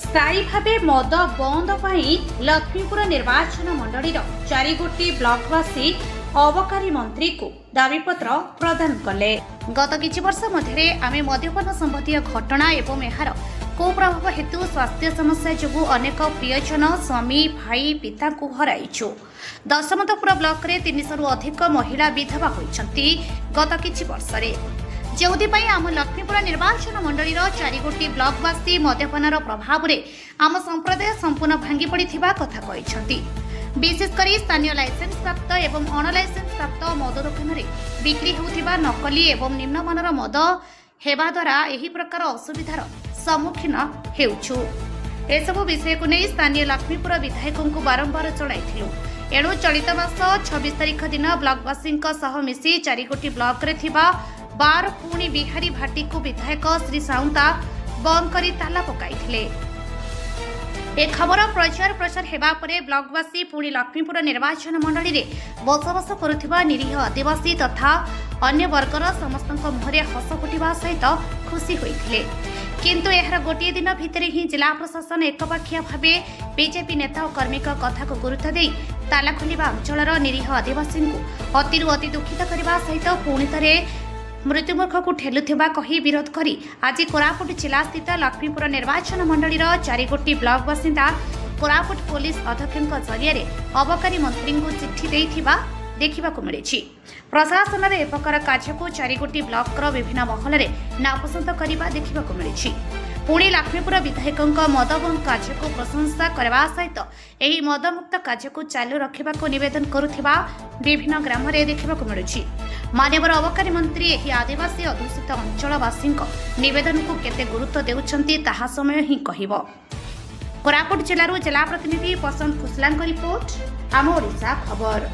स्थायी भावे मद बंद पाई लक्ष्मीपुर निर्वाचन मंडल 4 गोटी ब्लॉकवासी अबकारी मंत्री को दाबीपत्र प्रदान कले। गत किछि वर्ष मध्य आमे मद्यपान संबंधी घटना एवं एहार कुप्रभाव हेतु स्वास्थ्य समस्या जोगु अनेक प्रियजन स्वामी भाई पिता को हराइछु। दशमन्तपुर ब्लॉक रे 300 अधिक महिला विधवा होइछंती गत किछि वर्ष रे। जोउदिपाई आम लक्ष्मीपुर निर्वाचन मंडल 4 गोटी ब्लॉकवासी मद्यपान प्रभाव में आम संप्रदाय संपूर्ण भांगी पड़ी कथा कहिछंती। विशेषकर स्थानीय लाइसेंस प्राप्त एवं अण लाइसेंस प्राप्त मद दुकान में बिक्री होउथिबा नकली एवं निम्नमानर मद हेबा द्वारा एही प्रकार असुविधार सम्मुखीन हेउछु। एसबु विषय को नहीं स्थानीय लक्ष्मीपुर विधायकों को बारंबार जणाइथिलु। एणु चलित मास 26 तारिख दिन ब्लॉकवासी मिसी 4 गोटी ब्लॉक रे थिबा बार पुणी बिहारी भाटी को विधायक श्री साउंता बंद करी ताला पकाइथिले। ए खबर प्रचार प्रसार हेबा परे ब्लॉकवासी पुणी लक्ष्मीपुर निर्वाचन मंडल रे बसवास करुथिबा निरीह आदिवासी तथा अन्य वर्गर समस्तक मुहरे हस फुटिबा सहित खुशी होइथिले। किंतु एहर गोटे दिन भितर ही जिला प्रशासन एकपाखिया भावे बीजेपी नेता और कर्मी कथा को गुरुत्व दे ताला खोलिबा अंचलर निरीह आदिवासी को अति दुखित करने सहित पुणी थे मृत्युमुख को ठेलुथिबा कही विरोध करी आज कोरापुट जिला स्थित लक्ष्मीपुर निर्वाचन मंडल 4 गोटी ब्लॉक बासिंदा कोरापुट पुलिस अध्यक्ष जरिया अबकारी मंत्री को चिठी देइथिबा देखा मिली। प्रशासन ए प्रकार कार्य को 4 गोटी ब्लॉक विभिन्न महल में नापसंद करने देखा मिली। पुणी लक्ष्मीपुर विधायकों मदबंद कार्य को प्रशंसा करने सहित यही मदमुक्त कार्य को चालू रखा निवेदन करुथिबा विभिन्न ग्राम में देखा मिली। माननीय अबकारी मंत्री यही आदिवासी अध्युषित अंचलवासी निवेदन को केते गुरुत्व देउछंती ताहा समय ही कहिबो। कोरापुट जिल्लारू जिला प्रतिनिधि पसंद खुसलांक रिपोर्ट आम ओडिशा खबर।